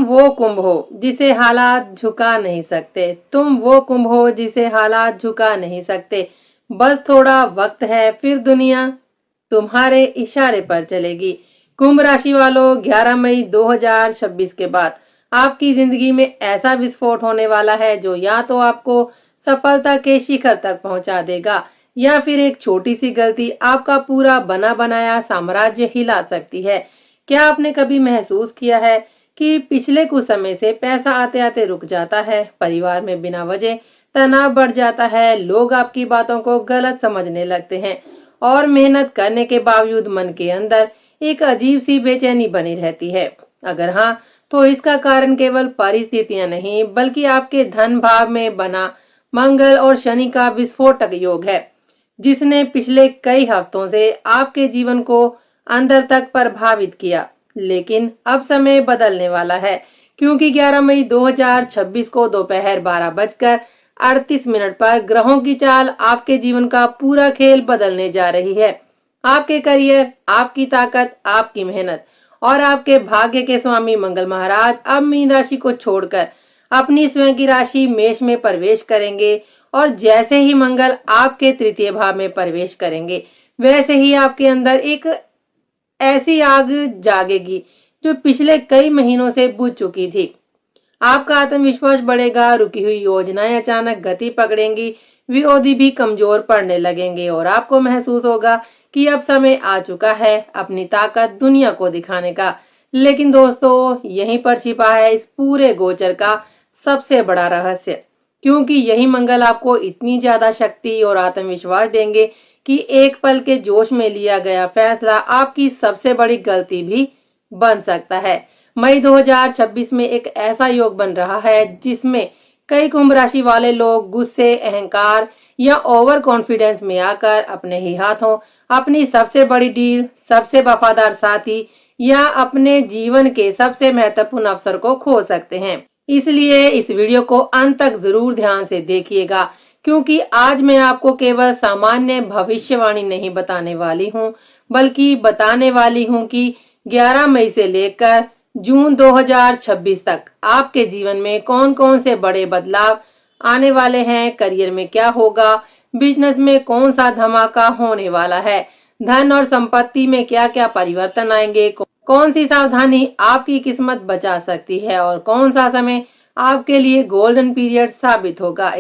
वो कुंभ हो जिसे हालात झुका नहीं सकते, तुम वो कुंभ हो जिसे हालात झुका नहीं सकते। बस थोड़ा वक्त है, फिर दुनिया तुम्हारे इशारे पर चलेगी। कुंभ राशि वालों, 11 मई 2026 के बाद आपकी जिंदगी में ऐसा विस्फोट होने वाला है जो या तो आपको सफलता के शिखर तक पहुंचा देगा या फिर एक छोटी सी गलती आपका पूरा बना बनाया साम्राज्य हिला सकती है। क्या आपने कभी महसूस किया है कि पिछले कुछ समय से पैसा आते आते रुक जाता है, परिवार में बिना वजह तनाव बढ़ जाता है, लोग आपकी बातों को गलत समझने लगते हैं और मेहनत करने के बावजूद मन के अंदर एक अजीब सी बेचैनी बनी रहती है? अगर हाँ, तो इसका कारण केवल परिस्थितियां नहीं बल्कि आपके धन भाव में बना मंगल और शनि का विस्फोटक योग है, जिसने पिछले कई हफ्तों से आपके जीवन को अंदर तक प्रभावित किया। लेकिन अब समय बदलने वाला है, क्योंकि 11 मई 2026 को दोपहर 12:38 पर ग्रहों की चाल आपके जीवन का पूरा खेल बदलने जा रही है। आपके करियर, आपकी ताकत, आपकी मेहनत और आपके भाग्य के स्वामी मंगल महाराज अब मीन राशि को छोड़कर अपनी स्वयं की राशि मेष में प्रवेश करेंगे और जैसे ही मंगल आपके तृतीय भाव में प्रवेश करेंगे, वैसे ही आपके अंदर एक ऐसी आग जागेगी जो पिछले कई महीनों से बुझ चुकी थी। आपका आत्मविश्वास बढ़ेगा, रुकी हुई योजनाएं अचानक गति पकड़ेंगी, विरोधी भी कमजोर पड़ने लगेंगे और आपको महसूस होगा कि अब समय आ चुका है अपनी ताकत दुनिया को दिखाने का। लेकिन दोस्तों, यहीं पर छिपा है इस पूरे गोचर का सबसे बड़ा रहस्य, क्योंकि यही मंगल आपको इतनी ज्यादा शक्ति और आत्मविश्वास देंगे कि एक पल के जोश में लिया गया फैसला आपकी सबसे बड़ी गलती भी बन सकता है। मई 2026 में एक ऐसा योग बन रहा है जिसमें कई कुंभ राशि वाले लोग गुस्से, अहंकार या ओवर कॉन्फिडेंस में आकर अपने ही हाथों अपनी सबसे बड़ी डील, सबसे वफादार साथी या अपने जीवन के सबसे महत्वपूर्ण अवसर को खो सकते हैं। इसलिए इस वीडियो को अंत तक जरूर ध्यान से देखिएगा, क्योंकि आज मैं आपको केवल सामान्य भविष्यवाणी नहीं बताने वाली हूँ, बल्कि बताने वाली हूँ कि 11 मई से लेकर जून 2026 तक आपके जीवन में कौन कौन से बड़े बदलाव आने वाले हैं, करियर में क्या होगा, बिजनेस में कौन सा धमाका होने वाला है, धन और संपत्ति में क्या क्या परिवर्तन आएंगे, कौन सी सावधानी आपकी किस्मत बचा सकती है और कौन सा समय आपके लिए गोल्डन पीरियड साबित होगा।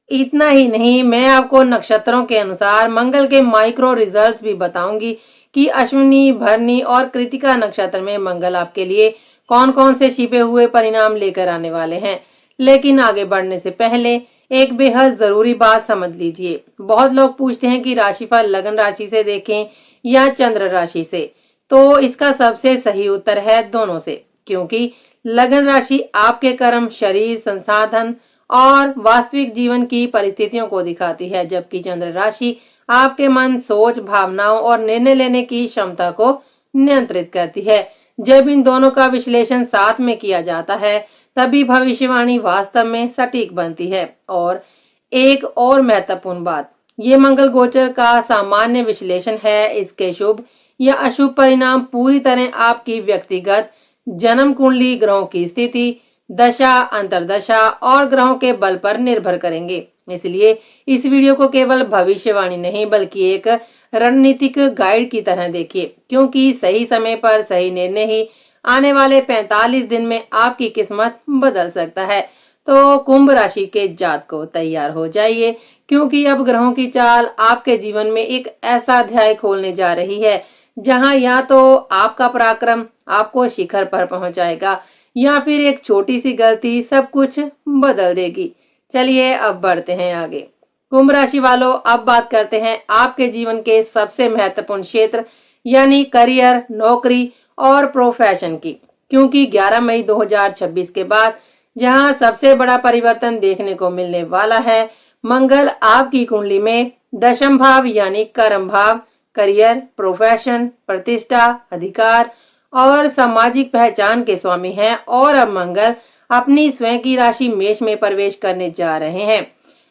इतना ही नहीं, मैं आपको नक्षत्रों के अनुसार मंगल के माइक्रो रिजल्ट्स भी बताऊंगी कि अश्विनी, भरणी और कृतिका नक्षत्र में मंगल आपके लिए कौन कौन से छिपे हुए परिणाम लेकर आने वाले हैं। लेकिन आगे बढ़ने से पहले एक बेहद जरूरी बात समझ लीजिए। बहुत लोग पूछते हैं कि राशिफल लगन राशि से देखें या चंद्र राशि से, तो इसका सबसे सही उत्तर है दोनों से, क्योंकि लगन राशि आपके कर्म, शरीर, संसाधन और वास्तविक जीवन की परिस्थितियों को दिखाती है, जबकि चंद्र राशि आपके मन, सोच, भावनाओं और निर्णय लेने की क्षमता को नियंत्रित करती है। जब इन दोनों का विश्लेषण साथ में किया जाता है, तभी भविष्यवाणी वास्तव में सटीक बनती है। और एक और महत्वपूर्ण बात, ये मंगल गोचर का सामान्य विश्लेषण है। इसके शुभ या अशुभ परिणाम पूरी तरह आपकी व्यक्तिगत जन्म कुंडली, ग्रहों की स्थिति, दशा, अंतरदशा और ग्रहों के बल पर निर्भर करेंगे। इसलिए इस वीडियो को केवल भविष्यवाणी नहीं बल्कि एक रणनीतिक गाइड की तरह देखिए, क्योंकि सही समय पर सही निर्णय ही आने वाले 45 दिन में आपकी किस्मत बदल सकता है। तो कुंभ राशि के जातकों, तैयार हो जाइए, क्योंकि अब ग्रहों की चाल आपके जीवन में एक ऐसा अध्याय खोलने जा रही है जहां या तो आपका पराक्रम आपको शिखर पर पहुंचाएगा या फिर एक छोटी सी गलती सब कुछ बदल देगी। चलिए अब बढ़ते हैं आगे। कुंभ राशि वालों, अब बात करते हैं आपके जीवन के सबसे महत्वपूर्ण क्षेत्र यानी करियर, नौकरी और प्रोफेशन की, क्योंकि 11 मई 2026 के बाद जहां सबसे बड़ा परिवर्तन देखने को मिलने वाला है, मंगल आपकी कुंडली में दशम भाव यानी कर्म भाव, करियर, प्रोफेशन, प्रतिष्ठा, अधिकार और सामाजिक पहचान के स्वामी हैं और अब मंगल अपनी स्वयं की राशि मेष में प्रवेश करने जा रहे हैं।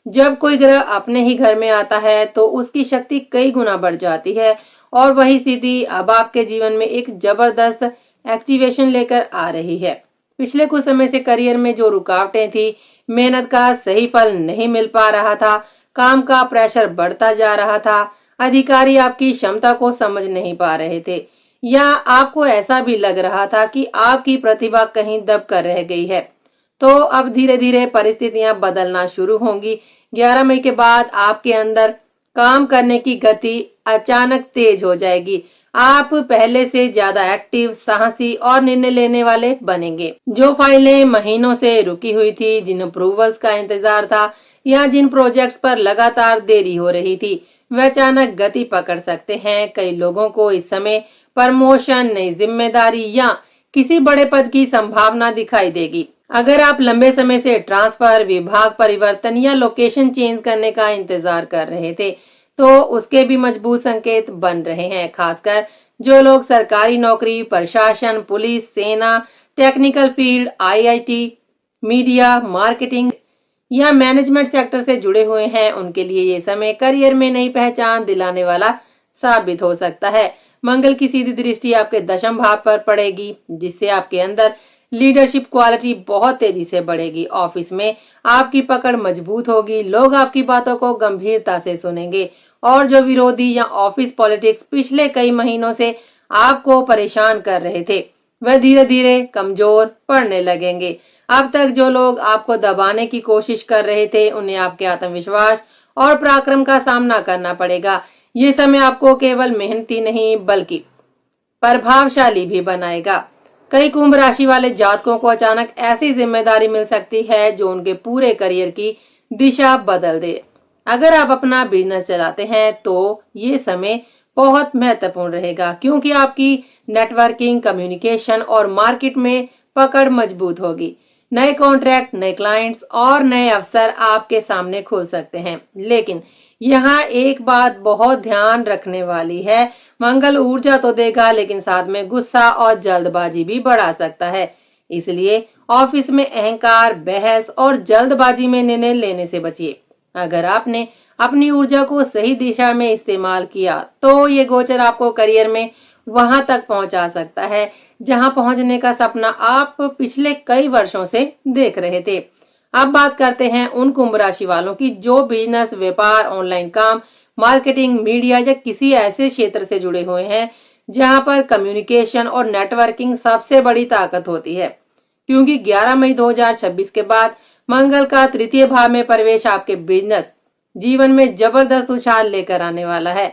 जब कोई ग्रह अपने ही घर में आता है तो उसकी शक्ति कई गुना बढ़ जाती है और वही स्थिति अब आपके जीवन में एक जबरदस्त एक्टिवेशन लेकर आ रही है। पिछले कुछ समय से करियर में जो रुकावटें थी, मेहनत का सही फल नहीं मिल पा रहा था, काम का प्रेशर बढ़ता जा रहा था, अधिकारी आपकी क्षमता को समझ नहीं पा रहे थे, या आपको ऐसा भी लग रहा था कि आपकी प्रतिभा कहीं दब कर रह गई है, तो अब धीरे धीरे परिस्थितियां बदलना शुरू होंगी। 11 मई के बाद आपके अंदर काम करने की गति अचानक तेज हो जाएगी। आप पहले से ज्यादा एक्टिव, साहसी और निर्णय लेने वाले बनेंगे। जो फाइलें महीनों से रुकी हुई थी, जिन अप्रूवल्स का इंतजार था या जिन प्रोजेक्ट्स पर लगातार देरी हो रही थी, वे अचानक गति पकड़ सकते हैं। कई लोगों को इस समय प्रमोशन, नई जिम्मेदारी या किसी बड़े पद की संभावना दिखाई देगी। अगर आप लंबे समय से ट्रांसफर, विभाग परिवर्तन या लोकेशन चेंज करने का इंतजार कर रहे थे, तो उसके भी मजबूत संकेत बन रहे हैं। खासकर जो लोग सरकारी नौकरी, प्रशासन, पुलिस, सेना, technical field, IIT, media, marketing या मैनेजमेंट सेक्टर से जुड़े हुए हैं, उनके लिए ये समय करियर में नई पहचान दिलाने वाला साबित हो सकता है। मंगल की सीधी दृष्टि आपके दशम भाव पर पड़ेगी, जिससे आपके अंदर लीडरशिप क्वालिटी बहुत तेजी से बढ़ेगी। ऑफिस में आपकी पकड़ मजबूत होगी, लोग आपकी बातों को गंभीरता से सुनेंगे और जो विरोधी या ऑफिस पॉलिटिक्स पिछले कई महीनों से आपको परेशान कर रहे थे, वह धीरे धीरे कमजोर पड़ने लगेंगे। अब तक जो लोग आपको दबाने की कोशिश कर रहे थे, उन्हें आपके आत्मविश्वास और पराक्रम का सामना करना पड़ेगा। ये समय आपको केवल मेहनती नहीं बल्कि प्रभावशाली भी बनाएगा। कई कुंभ राशि वाले जातकों को अचानक ऐसी जिम्मेदारी मिल सकती है जो उनके पूरे करियर की दिशा बदल दे। अगर आप अपना बिजनेस चलाते हैं तो ये समय बहुत महत्वपूर्ण रहेगा, क्योंकि आपकी नेटवर्किंग, कम्युनिकेशन और मार्केट में पकड़ मजबूत होगी। नए कॉन्ट्रैक्ट, नए क्लाइंट्स और नए अवसर आपके सामने खुल सकते हैं। लेकिन यहाँ एक बात बहुत ध्यान रखने वाली है, मंगल ऊर्जा तो देगा, लेकिन साथ में गुस्सा और जल्दबाजी भी बढ़ा सकता है। इसलिए ऑफिस में अहंकार, बहस और जल्दबाजी में निर्णय लेने से बचिए। अगर आपने अपनी ऊर्जा को सही दिशा में इस्तेमाल किया, तो ये गोचर आपको करियर में वहां तक पहुंचा सकता है जहां पहुंचने का सपना आप पिछले कई वर्षों से देख रहे थे। अब बात करते हैं उन कुंभ राशि वालों की जो बिजनेस, व्यापार, ऑनलाइन काम, मार्केटिंग, मीडिया या किसी ऐसे क्षेत्र से जुड़े हुए हैं जहां पर कम्युनिकेशन और नेटवर्किंग सबसे बड़ी ताकत होती है। क्योंकि 11 मई 2026 के बाद मंगल का तृतीय भाव में प्रवेश आपके बिजनेस जीवन में जबरदस्त उछाल लेकर आने वाला है।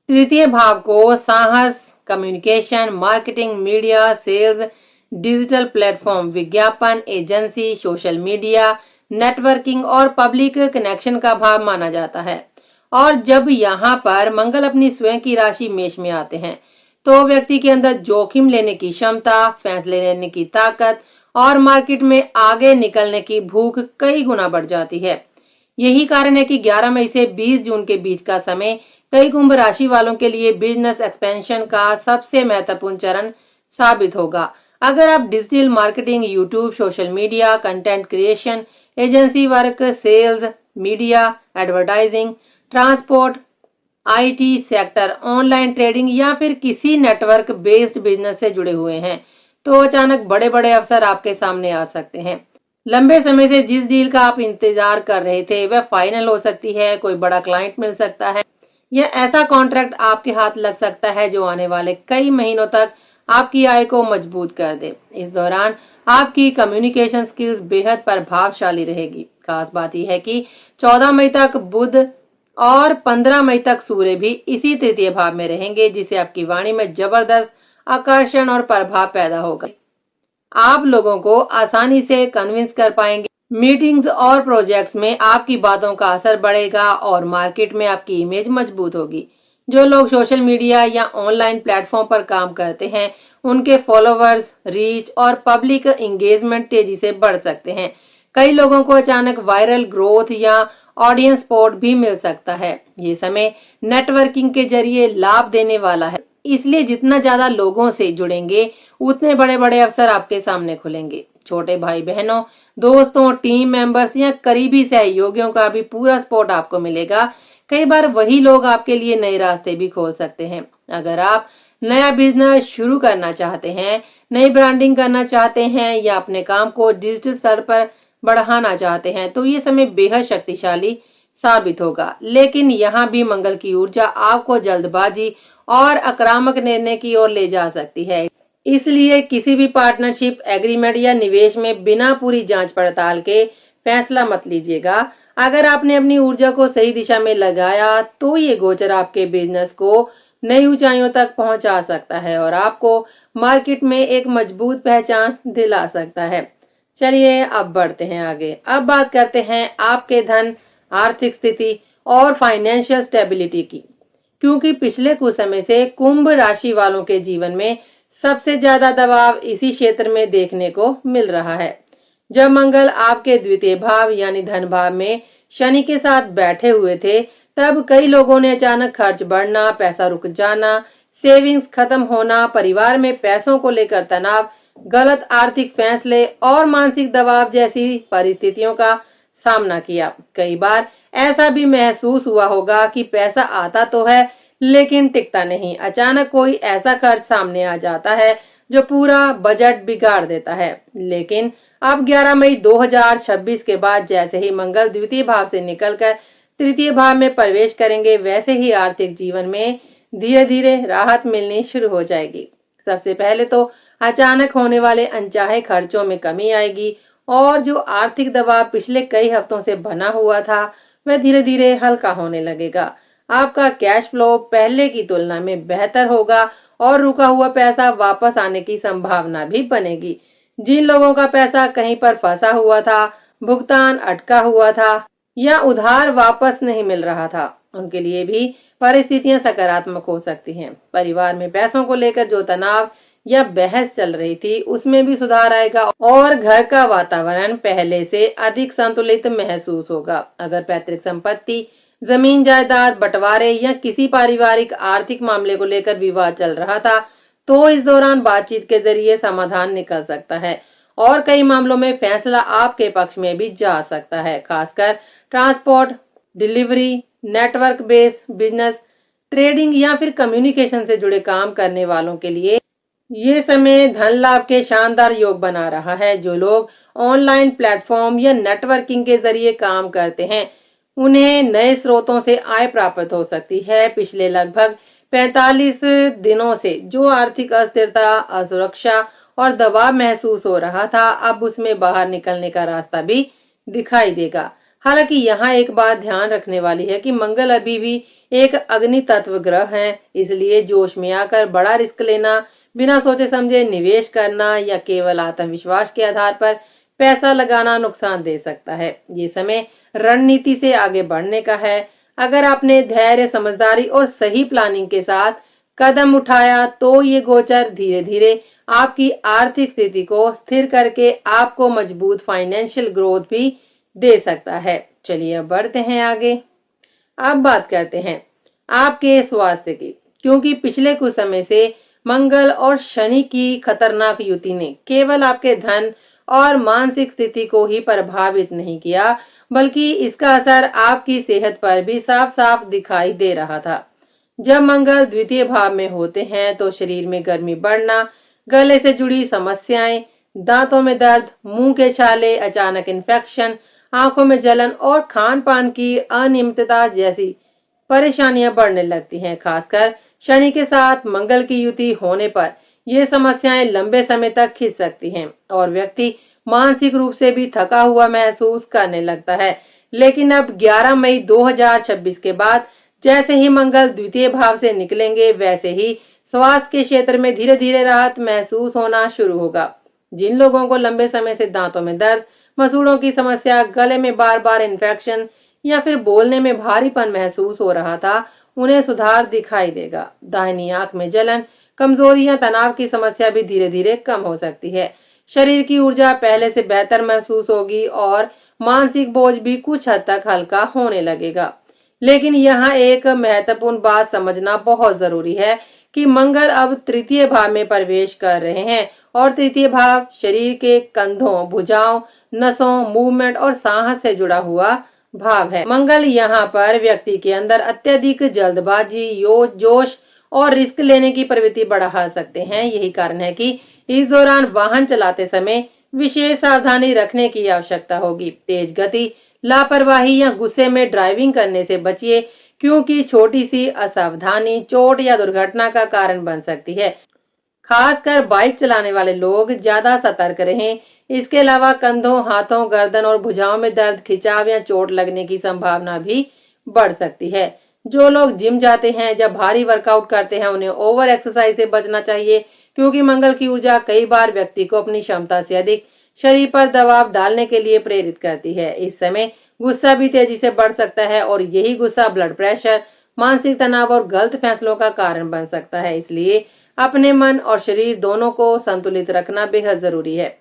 तृतीय भाव को साहस, communication, marketing, media, sales, digital platform, विज्ञापन, एजेंसी, सोशल मीडिया, नेटवर्किंग और पब्लिक कनेक्शन का भाव माना जाता है। और जब यहाँ पर मंगल अपनी स्वयं की राशि मेष में आते हैं, तो व्यक्ति के अंदर जोखिम लेने की क्षमता, फैसले लेने की ताकत और मार्केट में आगे निकलने की भूख कई गुना बढ़ जाती है। यही कारण है कि 11 मई से 20 जून के बीच का समय कई कुंभ राशि वालों के लिए बिजनेस एक्सपेंशन का सबसे महत्वपूर्ण चरण साबित होगा। अगर आप digital marketing, YouTube, social media, content creation, agency work, sales, media, advertising, transport, IT sector, online trading या फिर किसी नेटवर्क बेस्ड बिजनेस से जुड़े हुए हैं, तो अचानक बड़े बड़े अवसर आपके सामने आ सकते हैं। लंबे समय से जिस डील का आप इंतजार कर रहे थे वह फाइनल हो सकती है। कोई बड़ा क्लाइंट मिल सकता है या ऐसा कॉन्ट्रैक्ट आपके हाथ लग सकता है जो आने वाले कई महीनों तक आपकी आय को मजबूत कर दे। इस दौरान आपकी कम्युनिकेशन स्किल्स बेहद प्रभावशाली रहेगी। खास बात यह है कि 14 मई तक बुध और 15 मई तक सूर्य भी इसी तृतीय भाव में रहेंगे, जिससे आपकी वाणी में जबरदस्त आकर्षण और प्रभाव पैदा होगा। आप लोगों को आसानी से कन्विंस कर पाएंगे। मीटिंग्स और प्रोजेक्ट्स में आपकी बातों का असर बढ़ेगा और मार्केट में आपकी इमेज मजबूत होगी। जो लोग सोशल मीडिया या ऑनलाइन प्लेटफॉर्म पर काम करते हैं, उनके फॉलोवर्स, रीच और पब्लिक एंगेजमेंट तेजी से बढ़ सकते हैं। कई लोगों को अचानक वायरल ग्रोथ या ऑडियंस सपोर्ट भी मिल सकता है। ये समय नेटवर्किंग के जरिए लाभ देने वाला है, इसलिए जितना ज्यादा लोगों से जुड़ेंगे उतने बड़े बड़े अवसर आपके सामने खुलेंगे। छोटे भाई बहनों, दोस्तों, टीम मेंबर्स या करीबी सहयोगियों का भी पूरा सपोर्ट आपको मिलेगा। कई बार वही लोग आपके लिए नए रास्ते भी खोल सकते हैं। अगर आप नया बिजनेस शुरू करना चाहते हैं, नई ब्रांडिंग करना चाहते हैं या अपने काम को डिजिटल स्तर पर बढ़ाना चाहते हैं तो ये समय बेहद शक्तिशाली साबित होगा। लेकिन यहाँ भी मंगल की ऊर्जा आपको जल्दबाजी और आक्रामक निर्णय की ओर ले जा सकती है। इसलिए किसी भी पार्टनरशिप, एग्रीमेंट या निवेश में बिना पूरी जांच पड़ताल के फैसला मत लीजिएगा। अगर आपने अपनी ऊर्जा को सही दिशा में लगाया तो ये गोचर आपके बिजनेस को नई ऊंचाइयों तक पहुंचा सकता है और आपको मार्केट में एक मजबूत पहचान दिला सकता है। चलिए अब बढ़ते हैं आगे। अब बात करते हैं आपके धन, आर्थिक स्थिति और फाइनेंशियल स्टेबिलिटी की, क्योंकि पिछले कुछ समय से कुंभ राशि वालों के जीवन में सबसे ज्यादा दबाव इसी क्षेत्र में देखने को मिल रहा है। जब मंगल आपके द्वितीय भाव यानी धन भाव में शनि के साथ बैठे हुए थे तब कई लोगों ने अचानक खर्च बढ़ना, पैसा रुक जाना, सेविंग्स खत्म होना, परिवार में पैसों को लेकर तनाव, गलत आर्थिक फैसले और मानसिक दबाव जैसी परिस्थितियों का सामना किया। कई बार ऐसा भी महसूस हुआ होगा कि पैसा आता तो है लेकिन टिकता नहीं। अचानक कोई ऐसा खर्च सामने आ जाता है जो पूरा बजट बिगाड़ देता है। लेकिन अब 11 मई 2026 के बाद जैसे ही मंगल द्वितीय भाव से निकलकर तृतीय भाव में प्रवेश करेंगे वैसे ही आर्थिक जीवन में धीरे धीरे राहत मिलनी शुरू हो जाएगी। सबसे पहले तो अचानक होने वाले अनचाहे खर्चों में कमी आएगी और जो आर्थिक दबाव पिछले कई हफ्तों से बना हुआ था वह धीरे धीरे हल्का होने लगेगा। आपका कैश फ्लो पहले की तुलना में बेहतर होगा और रुका हुआ पैसा वापस आने की संभावना भी बनेगी। जिन लोगों का पैसा कहीं पर फंसा हुआ था, भुगतान अटका हुआ था या उधार वापस नहीं मिल रहा था, उनके लिए भी परिस्थितियां सकारात्मक हो सकती हैं। परिवार में पैसों को लेकर जो तनाव या बहस चल रही थी उसमें भी सुधार आएगा और घर का वातावरण पहले से अधिक संतुलित महसूस होगा। अगर पैतृक संपत्ति, जमीन जायदाद, बंटवारे या किसी पारिवारिक आर्थिक मामले को लेकर विवाद चल रहा था तो इस दौरान बातचीत के जरिए समाधान निकल सकता है और कई मामलों में फैसला आपके पक्ष में भी जा सकता है। खासकर transport, delivery, network based business, trading या फिर कम्युनिकेशन से जुड़े काम करने वालों के लिए ये समय धन लाभ के शानदार योग बना रहा है। जो लोग ऑनलाइन प्लेटफॉर्म या नेटवर्किंग के जरिए काम करते हैं उन्हें नए स्रोतों से आय प्राप्त हो सकती है। पिछले लगभग 45 दिनों से जो आर्थिक अस्थिरता, असुरक्षा और दबाव महसूस हो रहा था अब उसमें बाहर निकलने का रास्ता भी दिखाई देगा। हालांकि यहाँ एक बात ध्यान रखने वाली है कि मंगल अभी भी एक अग्नि तत्व ग्रह है, इसलिए जोश में आकर बड़ा रिस्क लेना, बिना सोचे समझे निवेश करना या केवल आत्मविश्वास के आधार पर पैसा लगाना नुकसान दे सकता है। ये समय रणनीति से आगे बढ़ने का है। अगर आपने धैर्य, समझदारी और सही प्लानिंग के साथ कदम उठाया तो ये गोचर धीरे धीरे आपकी आर्थिक स्थिति को स्थिर करके आपको मजबूत फाइनेंशियल ग्रोथ भी दे सकता है। चलिए अब बढ़ते हैं आगे। अब बात करते हैं आपके स्वास्थ्य की, क्योंकि पिछले कुछ समय से मंगल और शनि की खतरनाक युति ने केवल आपके धन और मानसिक स्थिति को ही प्रभावित नहीं किया बल्कि इसका असर आपकी सेहत पर भी साफ साफ दिखाई दे रहा था। जब मंगल द्वितीय भाव में होते हैं तो शरीर में गर्मी बढ़ना, गले से जुड़ी समस्याएं, दांतों में दर्द, मुंह के छाले, अचानक इन्फेक्शन, आंखों में जलन और खान पान की अनियमितता जैसी परेशानियां बढ़ने लगती हैं। खासकर शनि के साथ मंगल की युति होने पर ये समस्याएं लंबे समय तक खिंच सकती हैं और व्यक्ति मानसिक रूप से भी थका हुआ महसूस करने लगता है। लेकिन अब 11 मई 2026 के बाद जैसे ही मंगल द्वितीय भाव से निकलेंगे वैसे ही स्वास्थ्य के क्षेत्र में धीरे धीरे राहत महसूस होना शुरू होगा। जिन लोगों को लंबे समय से दांतों में दर्द, मसूड़ों की समस्या, गले में बार बार इन्फेक्शन या फिर बोलने में भारीपन महसूस हो रहा था उन्हें सुधार दिखाई देगा। दाहिनी आंख में जलन, कमजोरी या तनाव की समस्या भी धीरे धीरे कम हो सकती है। शरीर की ऊर्जा पहले से बेहतर महसूस होगी और मानसिक बोझ भी कुछ हद तक हल्का होने लगेगा। लेकिन यहाँ एक महत्वपूर्ण बात समझना बहुत जरूरी है कि मंगल अब तृतीय भाव में प्रवेश कर रहे हैं और तृतीय भाव शरीर के कंधों, भुजाओं, नसों, मूवमेंट और साहस से जुड़ा हुआ भाव है। मंगल यहाँ पर व्यक्ति के अंदर अत्यधिक जल्दबाजी, जोश और रिस्क लेने की प्रवृत्ति बढ़ा सकते हैं। यही कारण है कि इस दौरान वाहन चलाते समय विशेष सावधानी रखने की आवश्यकता होगी। तेज गति, लापरवाही या गुस्से में ड्राइविंग करने से बचिए, क्योंकि छोटी सी असावधानी चोट या दुर्घटना का कारण बन सकती है। खासकर बाइक चलाने वाले लोग ज्यादा सतर्क रहें। इसके अलावा कंधों, हाथों, गर्दन और भुजाओं में दर्द, खिंचाव या चोट लगने की संभावना भी बढ़ सकती है। जो लोग जिम जाते हैं या भारी वर्कआउट करते हैं, उन्हें ओवर एक्सरसाइज से बचना चाहिए, क्योंकि मंगल की ऊर्जा कई बार व्यक्ति को अपनी क्षमता से अधिक शरीर पर दबाव डालने के लिए प्रेरित करती है। इस समय गुस्सा भी तेजी से बढ़ सकता है और यही गुस्सा ब्लड प्रेशर, मानसिक तनाव और गलत फैसलों का कारण बन सकता है। इसलिए अपने मन और शरीर दोनों को संतुलित रखना बेहद जरूरी है।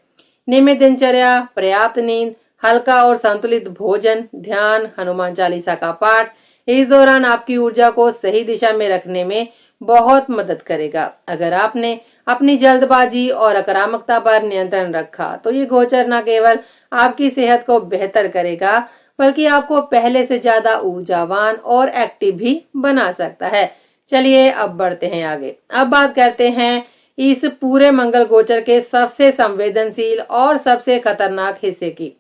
नियमित दिनचर्या, पर्याप्त नींद, हल्का और संतुलित भोजन, ध्यान, हनुमान चालीसा का पाठ इस दौरान आपकी ऊर्जा को सही दिशा में रखने में बहुत मदद करेगा। अगर आपने अपनी जल्दबाजी और आक्रामकता पर नियंत्रण रखा तो ये गोचर न केवल आपकी सेहत को बेहतर करेगा, बल्कि आपको पहले से ज्यादा ऊर्जावान और एक्टिव भी बना सकता है। चलिए अब बढ़ते हैं आगे। अब बात करते हैं इस पूरे मंगल गोचर के सबसे संवेदनशील और सबसे खतरनाक हिस्से की,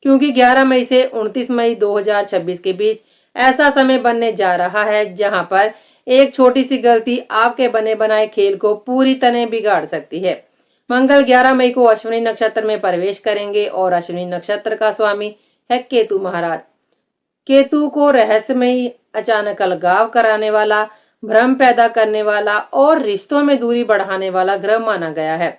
क्योंकि 11 मई से 29 मई 2026 के बीच ऐसा समय बनने जा रहा है जहां पर एक छोटी सी गलती आपके बने बनाए खेल को पूरी तरह बिगाड़ सकती है। मंगल 11 मई को अश्विनी नक्षत्र में प्रवेश करेंगे और अश्विनी नक्षत्र का स्वामी है केतु महाराज। केतु को रहस्यमयी, अचानक अलगाव कराने वाला, भ्रम पैदा करने वाला और रिश्तों में दूरी बढ़ाने वाला ग्रह माना गया है।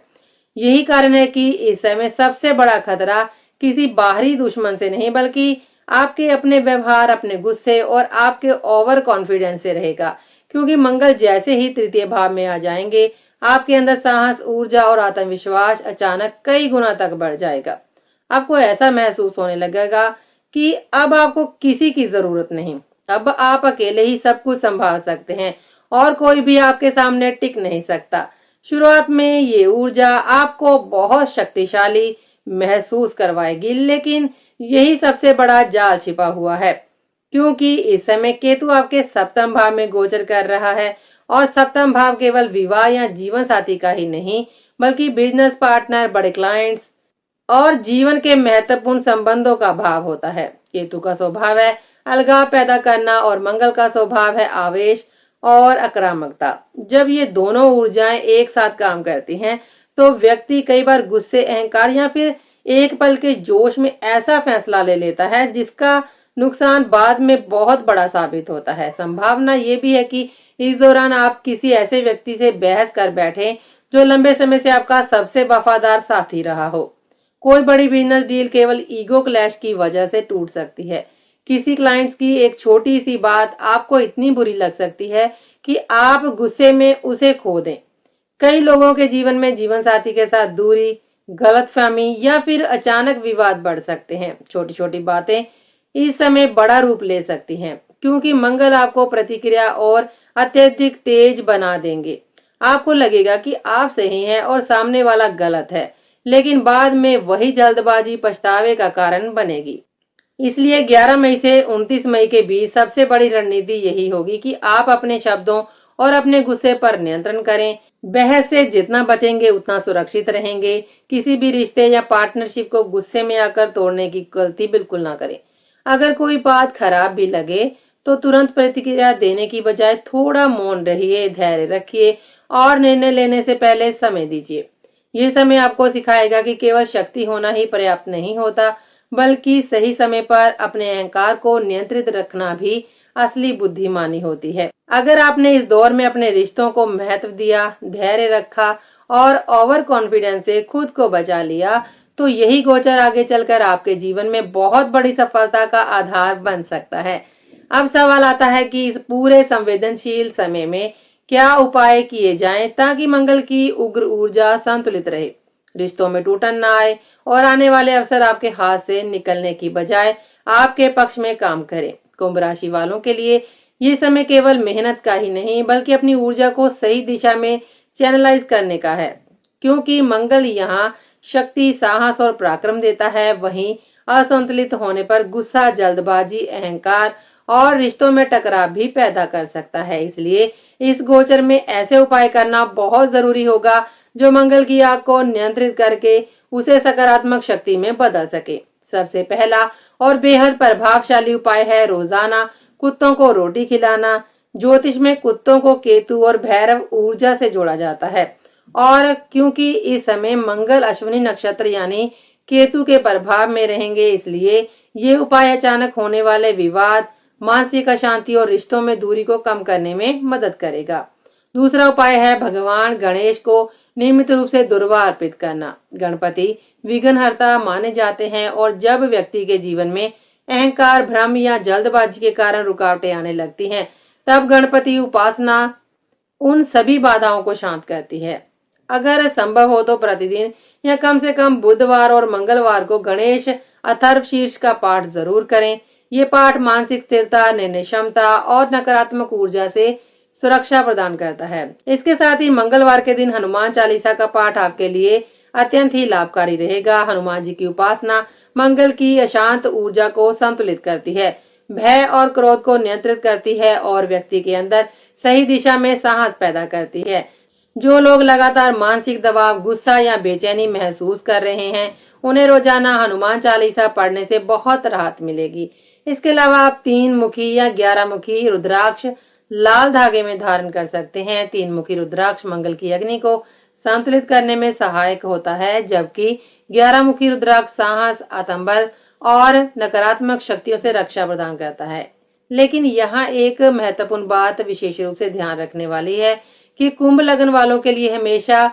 यही कारण है कि इस समय सबसे बड़ा खतरा किसी बाहरी दुश्मन से नहीं, बल्कि आपके अपने व्यवहार, अपने गुस्से और आपके ओवर कॉन्फिडेंस से रहेगा। क्योंकि मंगल जैसे ही तृतीय भाव में आ जाएंगे, आपके अंदर साहस, ऊर्जा और आत्मविश्वास अचानक कई गुना तक बढ़ जाएगा। आपको ऐसा महसूस होने लगेगा कि अब आपको किसी की जरूरत नहीं, अब आप अकेले ही सब कुछ संभाल सकते हैं और कोई भी आपके सामने टिक नहीं सकता। शुरुआत में ये ऊर्जा आपको बहुत शक्तिशाली महसूस करवाएगी, लेकिन यही सबसे बड़ा जाल छिपा हुआ है, क्योंकि इस समय केतु आपके सप्तम भाव में गोचर कर रहा है और सप्तम भाव केवल विवाह या जीवन साथी का ही नहीं, बल्कि बिजनेस पार्टनर, बड़े क्लाइंट्स और जीवन के महत्वपूर्ण संबंधों का भाव होता है। केतु का स्वभाव है अलगाव पैदा करना और मंगल का स्वभाव है आवेश और आक्रामकता। जब ये दोनों ऊर्जाएं एक साथ काम करती हैं, तो व्यक्ति कई बार गुस्से, अहंकार या फिर एक पल के जोश में ऐसा फैसला ले लेता है जिसका नुकसान बाद में बहुत बड़ा साबित होता है। संभावना ये भी है कि इस दौरान आप किसी ऐसे व्यक्ति से बहस कर बैठे जो लंबे समय से आपका सबसे वफादार साथी रहा हो। कोई बड़ी बिजनेस डील केवल ईगो क्लैश की वजह से टूट सकती है। किसी क्लाइंट्स की एक छोटी सी बात आपको इतनी बुरी लग सकती है कि आप गुस्से में उसे खो दें। कई लोगों के जीवन में जीवन साथी के साथ दूरी, गलतफहमी या फिर अचानक विवाद बढ़ सकते हैं। छोटी छोटी बातें इस समय बड़ा रूप ले सकती हैं, क्योंकि मंगल आपको प्रतिक्रिया और अत्यधिक तेज बना देंगे। आपको लगेगा कि आप सही हैं और सामने वाला गलत है, लेकिन बाद में वही जल्दबाजी पछतावे का कारण बनेगी। इसलिए 11 मई से 29 मई के बीच सबसे बड़ी रणनीति यही होगी कि आप अपने शब्दों और अपने गुस्से पर नियंत्रण करें। बहस से जितना बचेंगे उतना सुरक्षित रहेंगे। किसी भी रिश्ते या पार्टनरशिप को गुस्से में आकर तोड़ने की गलती बिल्कुल ना करें। अगर कोई बात खराब भी लगे तो तुरंत प्रतिक्रिया देने की बजाय थोड़ा मौन रहिए, धैर्य रखिए और निर्णय लेने से पहले समय दीजिए। ये समय आपको सिखाएगा कि केवल शक्ति होना ही पर्याप्त नहीं होता, बल्कि सही समय पर अपने अहंकार को नियंत्रित रखना भी असली बुद्धिमानी होती है। अगर आपने इस दौर में अपने रिश्तों को महत्व दिया, धैर्य रखा और ओवर कॉन्फिडेंस से खुद को बचा लिया, तो यही गोचर आगे चलकर आपके जीवन में बहुत बड़ी सफलता का आधार बन सकता है। अब सवाल आता है कि इस पूरे संवेदनशील समय में क्या उपाय किए जाएं ताकि मंगल की उग्र ऊर्जा संतुलित रहे, रिश्तों में टूटन न आए और आने वाले अवसर आपके हाथ से निकलने की बजाय आपके पक्ष में काम करें। कुंभ राशि वालों के लिए ये समय केवल मेहनत का ही नहीं, बल्कि अपनी ऊर्जा को सही दिशा में चैनलाइज करने का है, क्योंकि मंगल यहाँ शक्ति, साहस और पराक्रम देता है। वहीं असंतुलित होने पर गुस्सा, जल्दबाजी, अहंकार और रिश्तों में टकराव भी पैदा कर सकता है। इसलिए इस गोचर में ऐसे उपाय करना बहुत जरूरी होगा जो मंगल की आग को नियंत्रित करके उसे सकारात्मक शक्ति में बदल सके। सबसे पहला और बेहद प्रभावशाली उपाय है रोजाना कुत्तों को रोटी खिलाना। ज्योतिष में कुत्तों को केतु और भैरव ऊर्जा से जोड़ा जाता है और क्योंकि इस समय मंगल अश्विनी नक्षत्र यानी केतु के प्रभाव में रहेंगे, इसलिए ये उपाय अचानक होने वाले विवाद, मानसिक अशांति और रिश्तों में दूरी को कम करने में मदद करेगा। दूसरा उपाय है भगवान गणेश को नियमित रूप से दुर्वा अर्पित करना। गणपति विघ्नहर्ता माने जाते हैं और जब व्यक्ति के जीवन में अहंकार, भ्रम या जल्दबाजी के कारण रुकावटें आने लगती हैं, तब गणपति उपासना उन सभी बाधाओं को शांत करती है। अगर संभव हो तो प्रतिदिन या कम से कम बुधवार और मंगलवार को गणेश अथर्वशीर्ष का पाठ जरूर करें। ये पाठ मानसिक स्थिरता, निर्णय क्षमता और नकारात्मक ऊर्जा से सुरक्षा प्रदान करता है। इसके साथ ही मंगलवार के दिन हनुमान चालीसा का पाठ आपके लिए अत्यंत ही लाभकारी रहेगा। हनुमान जी की उपासना मंगल की अशांत ऊर्जा को संतुलित करती है, भय और क्रोध को नियंत्रित करती है और व्यक्ति के अंदर सही दिशा में साहस पैदा करती है। जो लोग लगातार मानसिक दबाव, गुस्सा या बेचैनी महसूस कर रहे हैं, उन्हें रोजाना हनुमान चालीसा पढ़ने से बहुत राहत मिलेगी। इसके अलावा आप 3 मुखी या 11 मुखी रुद्राक्ष लाल धागे में धारण कर सकते हैं। 3 मुखी रुद्राक्ष मंगल की अग्नि को संतुलित करने में सहायक होता है, जबकि 11 मुखी रुद्राक्ष साहस, आत्मबल और नकारात्मक शक्तियों से रक्षा प्रदान करता है। लेकिन यहाँ एक महत्वपूर्ण बात विशेष रूप से ध्यान रखने वाली है कि कुंभ लग्न वालों के लिए हमेशा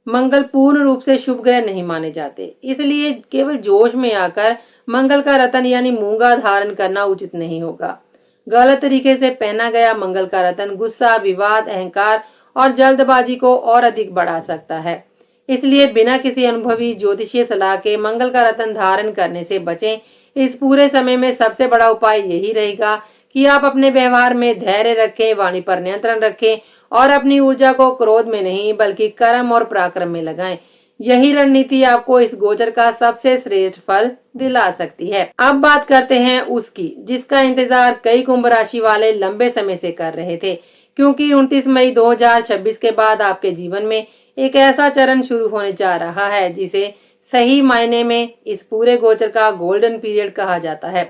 मंगल पूर्ण रूप से शुभ ग्रह नहीं माने जाते, इसलिए केवल जोश में आकर मंगल का रतन यानी मूंगा धारण करना उचित नहीं होगा। गलत तरीके से पहना गया मंगल का रतन गुस्सा, विवाद, अहंकार और जल्दबाजी को और अधिक बढ़ा सकता है। इसलिए बिना किसी अनुभवी ज्योतिषीय सलाह के मंगल का रतन धारण करने से बचें। इस पूरे समय में सबसे बड़ा उपाय यही रहेगा कि आप अपने व्यवहार में धैर्य रखें, वाणी पर नियंत्रण रखें और अपनी ऊर्जा को क्रोध में नहीं बल्कि कर्म और पराक्रम में लगाएं। यही रणनीति आपको इस गोचर का सबसे श्रेष्ठ फल दिला सकती है। अब बात करते हैं उसकी जिसका इंतजार कई कुंभ राशि वाले लंबे समय से कर रहे थे, क्योंकि 29 मई 2026 के बाद आपके जीवन में एक ऐसा चरण शुरू होने जा रहा है जिसे सही मायने में इस पूरे गोचर का गोल्डन पीरियड कहा जाता है।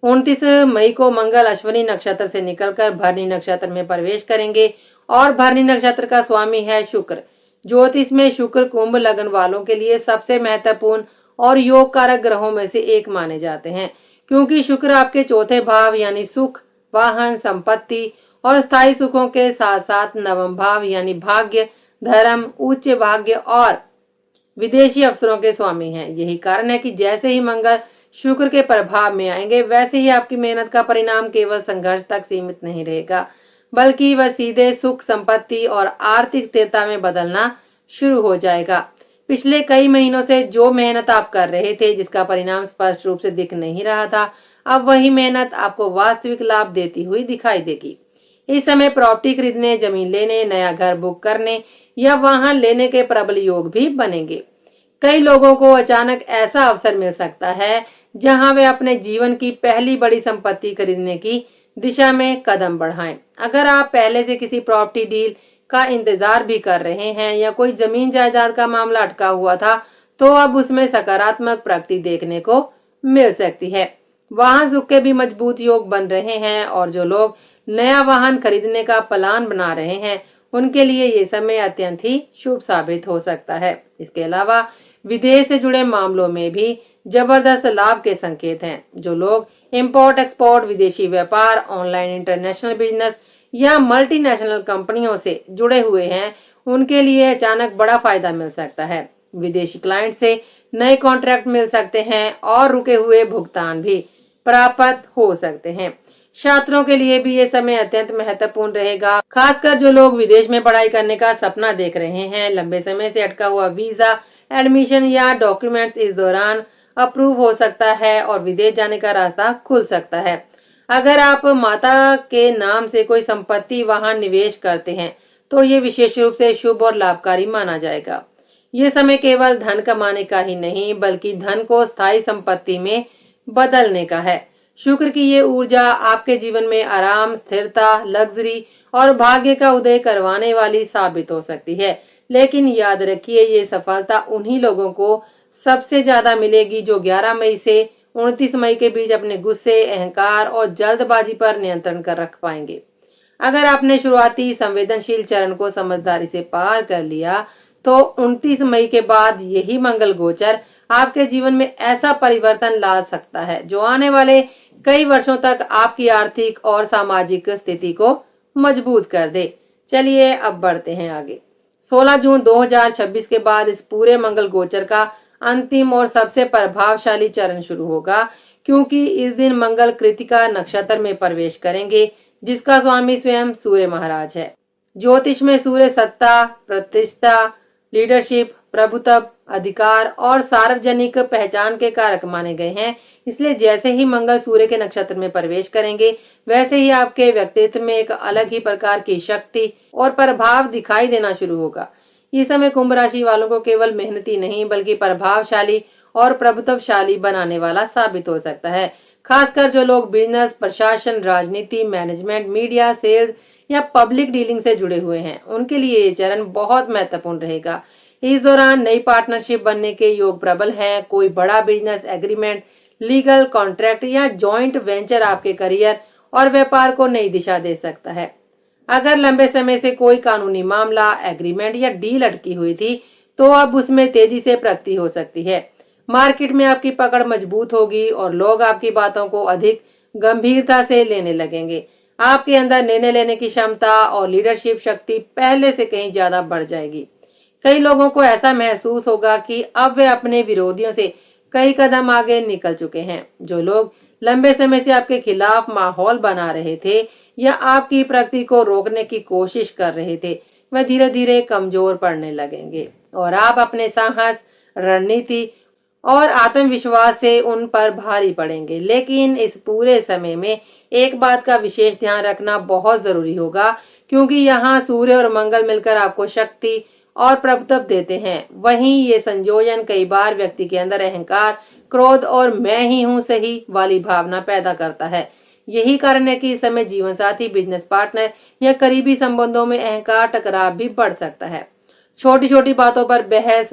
29 मई को मंगल अश्विनी नक्षत्र से निकलकर भरणी नक्षत्र में प्रवेश करेंगे और भरणी नक्षत्र का स्वामी है शुक्र। ज्योतिष में शुक्र कुंभ लग्न वालों के लिए सबसे महत्वपूर्ण और योग कारक ग्रहों में से एक माने जाते हैं, क्योंकि शुक्र आपके चौथे भाव यानी सुख, वाहन, संपत्ति और स्थायी सुखों के साथ साथ नवम भाव यानी भाग्य, धर्म, उच्च भाग्य और विदेशी अवसरों के स्वामी हैं। यही कारण है कि जैसे ही मंगल शुक्र के प्रभाव में आएंगे, वैसे ही आपकी मेहनत का परिणाम केवल संघर्ष तक सीमित नहीं रहेगा, बल्कि वह सीधे सुख, संपत्ति और आर्थिक स्थिरता में बदलना शुरू हो जाएगा। पिछले कई महीनों से जो मेहनत आप कर रहे थे, जिसका परिणाम स्पष्ट रूप से दिख नहीं रहा था, अब वही मेहनत आपको वास्तविक लाभ देती हुई दिखाई देगी। इस समय प्रॉपर्टी खरीदने, जमीन लेने, नया घर बुक करने या वाहन लेने के प्रबल योग भी बनेंगे। कई लोगों को अचानक ऐसा अवसर मिल सकता है जहां वे अपने जीवन की पहली बड़ी संपत्ति खरीदने की दिशा में कदम बढ़ाएं। अगर आप पहले से किसी प्रॉपर्टी डील का इंतजार भी कर रहे हैं या कोई जमीन जायदाद का मामला अटका हुआ था, तो अब उसमें सकारात्मक प्रगति देखने को मिल सकती है। वाहन सुख के भी मजबूत योग बन रहे हैं और जो लोग नया वाहन खरीदने का प्लान बना रहे हैं, उनके लिए ये समय अत्यंत ही शुभ साबित हो सकता है। इसके अलावा विदेश से जुड़े मामलों में भी जबरदस्त लाभ के संकेत हैं। जो लोग इंपोर्ट एक्सपोर्ट, विदेशी व्यापार, ऑनलाइन इंटरनेशनल बिजनेस या मल्टीनेशनल कंपनियों से जुड़े हुए हैं, उनके लिए अचानक बड़ा फायदा मिल सकता है। विदेशी क्लाइंट से नए कॉन्ट्रैक्ट मिल सकते हैं और रुके हुए भुगतान भी प्राप्त हो सकते हैं। छात्रों के लिए भी ये समय अत्यंत महत्वपूर्ण रहेगा, खासकर जो लोग विदेश में पढ़ाई करने का सपना देख रहे हैं। लंबे समय से अटका हुआ वीजा, एडमिशन या डॉक्यूमेंट्स इस दौरान अप्रूव हो सकता है और विदेश जाने का रास्ता खुल सकता है। अगर आप माता के नाम से कोई संपत्ति, वाहन निवेश करते हैं, तो ये विशेष रूप से शुभ और लाभकारी माना जाएगा। ये समय केवल धन कमाने का ही नहीं, बल्कि धन को स्थायी संपत्ति में बदलने का है। शुक्र की ये ऊर्जा आपके जीवन में आराम, स्थिरता, लग्जरी और भाग्य का उदय करवाने वाली साबित हो सकती है। लेकिन याद रखिए, ये सफलता उन्हीं लोगों को सबसे ज्यादा मिलेगी जो 11 मई से 29 मई के बीच अपने गुस्से, अहंकार और जल्दबाजी पर नियंत्रण कर रख पाएंगे। अगर आपने शुरुआती संवेदनशील चरण को समझदारी से पार कर लिया, तो 29 मई के बाद यही मंगल गोचर आपके जीवन में ऐसा परिवर्तन ला सकता है जो आने वाले कई वर्षों तक आपकी आर्थिक और सामाजिक स्थिति को मजबूत कर दे। चलिए अब बढ़ते हैं आगे। 16 जून 2026 के बाद इस पूरे मंगल गोचर का अंतिम और सबसे प्रभावशाली चरण शुरू होगा, क्योंकि इस दिन मंगल कृतिका नक्षत्र में प्रवेश करेंगे, जिसका स्वामी स्वयं सूर्य महाराज है। ज्योतिष में सूर्य सत्ता, प्रतिष्ठा, लीडरशिप, प्रभुत्व, अधिकार और सार्वजनिक पहचान के कारक माने गए हैं। इसलिए जैसे ही मंगल सूर्य के नक्षत्र में प्रवेश करेंगे, वैसे ही आपके व्यक्तित्व में एक अलग ही प्रकार की शक्ति और प्रभाव दिखाई देना शुरू होगा। इस समय कुंभ राशि वालों को केवल मेहनती नहीं, बल्कि प्रभावशाली और प्रभुत्वशाली बनाने वाला साबित हो सकता है। खासकर जो लोग बिजनेस, प्रशासन, राजनीति, मैनेजमेंट, मीडिया, सेल्स या पब्लिक डीलिंग से जुड़े हुए हैं, उनके लिए ये चरण बहुत महत्वपूर्ण रहेगा। इस दौरान नई पार्टनरशिप बनने के योग प्रबल हैं। कोई बड़ा बिजनेस एग्रीमेंट, लीगल कॉन्ट्रैक्ट या जॉइंट वेंचर आपके करियर और व्यापार को नई दिशा दे सकता है। अगर लंबे समय से कोई कानूनी मामला, एग्रीमेंट या डील अटकी हुई थी, तो अब उसमें तेजी से प्रगति हो सकती है। मार्केट में आपकी पकड़ मजबूत होगी और लोग आपकी बातों को अधिक गंभीरता से लेने लगेंगे। आपके अंदर निर्णय लेने की क्षमता और लीडरशिप शक्ति पहले से कहीं ज्यादा बढ़ जाएगी। कई लोगों को ऐसा महसूस होगा कि अब वे अपने विरोधियों से कई कदम आगे निकल चुके हैं। जो लोग लंबे समय से आपके खिलाफ माहौल बना रहे थे या आपकी प्रगति को रोकने की कोशिश कर रहे थे, वह धीरे धीरे कमजोर पड़ने लगेंगे और आप अपने साहस, रणनीति और आत्मविश्वास से उन पर भारी पड़ेंगे। लेकिन इस पूरे समय में एक बात का विशेष ध्यान रखना बहुत जरूरी होगा, क्योंकि यहाँ सूर्य और मंगल मिलकर आपको शक्ति और प्रभुत्व देते हैं। वहीं ये संयोजन कई बार व्यक्ति के अंदर अहंकार, क्रोध और मैं ही हूँ सही वाली भावना पैदा करता है। यही कारण है कि इस समय जीवन साथी, बिजनेस पार्टनर या करीबी संबंधों में अहंकार, टकराव भी बढ़ सकता है। छोटी छोटी बातों पर बहस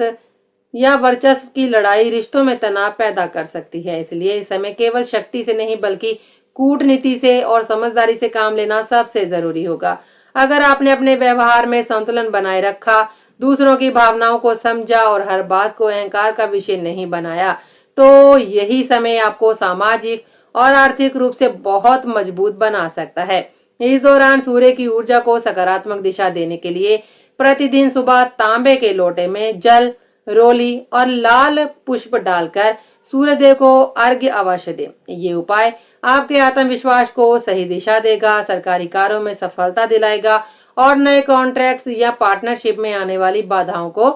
या वर्चस्व की लड़ाई रिश्तों में तनाव पैदा कर सकती है। इसलिए इस समय केवल शक्ति से नहीं, बल्कि कूटनीति से और समझदारी से काम लेना सबसे जरूरी होगा। अगर आपने अपने व्यवहार में संतुलन बनाए रखा, दूसरों की भावनाओं को समझा और हर बात को अहंकार का विषय नहीं बनाया, तो यही समय आपको सामाजिक और आर्थिक रूप से बहुत मजबूत बना सकता है। इस दौरान सूर्य की ऊर्जा को सकारात्मक दिशा देने के लिए प्रतिदिन सुबह तांबे के लोटे में जल, रोली और लाल पुष्प डालकर सूर्यदेव को अर्घ्य अवश्य दें। ये उपाय आपके आत्मविश्वास को सही दिशा देगा, सरकारी कार्यों में सफलता दिलाएगा और नए कॉन्ट्रैक्ट्स या पार्टनरशिप में आने वाली बाधाओं को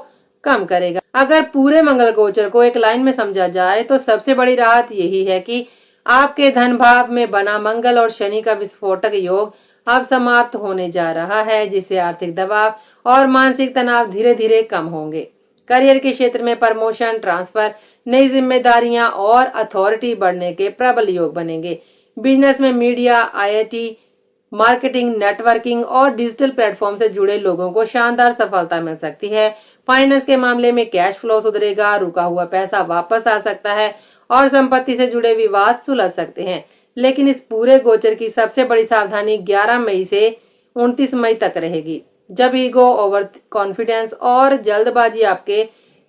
कम करेगा। अगर पूरे मंगल गोचर को एक लाइन में समझा जाए, तो सबसे बड़ी राहत यही है कि आपके धन भाव में बना मंगल और शनि का विस्फोटक योग अब समाप्त होने जा रहा है, जिससे आर्थिक दबाव और मानसिक तनाव धीरे धीरे कम होंगे। करियर के क्षेत्र में प्रमोशन, ट्रांसफर, नई जिम्मेदारियां और अथॉरिटी बढ़ने के प्रबल योग बनेंगे। बिजनेस में मीडिया, IIT, मार्केटिंग, नेटवर्किंग और डिजिटल प्लेटफॉर्म से जुड़े लोगों को शानदार सफलता मिल सकती है। फाइनेंस के मामले में कैश फ्लो सुधरेगा, रुका हुआ पैसा वापस आ सकता है और संपत्ति से जुड़े विवाद सुलझ सकते हैं। लेकिन इस पूरे गोचर की सबसे बड़ी सावधानी 11 मई से 29 मई तक रहेगी, जब ईगो, ओवर कॉन्फिडेंस और जल्दबाजी आपके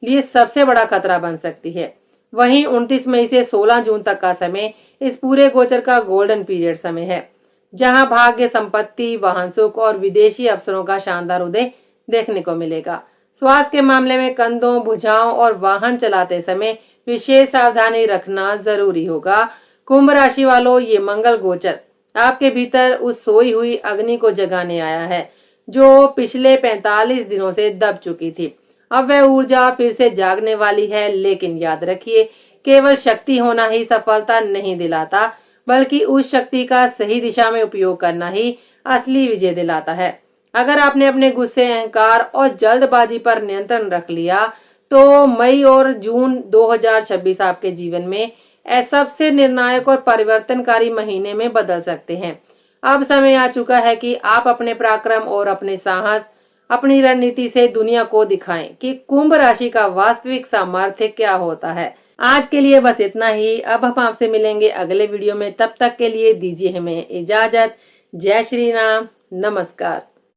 लिए सबसे बड़ा खतरा बन सकती है। वहीं 29 मई से 16 जून तक का समय इस पूरे गोचर का गोल्डन पीरियड समय है, जहां भाग्य, संपत्ति, वाहन सुख और विदेशी अवसरों का शानदार उदय देखने को मिलेगा। स्वास्थ्य के मामले में कंधों, भुजाओं और वाहन चलाते समय विशेष सावधानी रखना जरूरी होगा। कुंभ राशि वालों, ये मंगल गोचर आपके भीतर उस सोई हुई अग्नि को जगाने आया है जो पिछले 45 दिनों से दब चुकी थी। अब वह ऊर्जा फिर से जागने वाली है। लेकिन याद रखिए, केवल शक्ति होना ही सफलता नहीं दिलाता, बल्कि उस शक्ति का सही दिशा में उपयोग करना ही असली विजय दिलाता है। अगर आपने अपने गुस्से, अहंकार और जल्दबाजी पर नियंत्रण रख लिया, तो मई और जून 2026 आपके जीवन में सबसे निर्णायक और परिवर्तनकारी महीने में बदल सकते हैं। अब समय आ चुका है कि आप अपने पराक्रम और अपने साहस, अपनी रणनीति से दुनिया को दिखाएं कि कुंभ राशि का वास्तविक सामर्थ्य क्या होता है। आज के लिए बस इतना ही। अब हम आपसे मिलेंगे अगले वीडियो में। तब तक के लिए दीजिए हमें इजाजत। जय श्री राम। नमस्कार।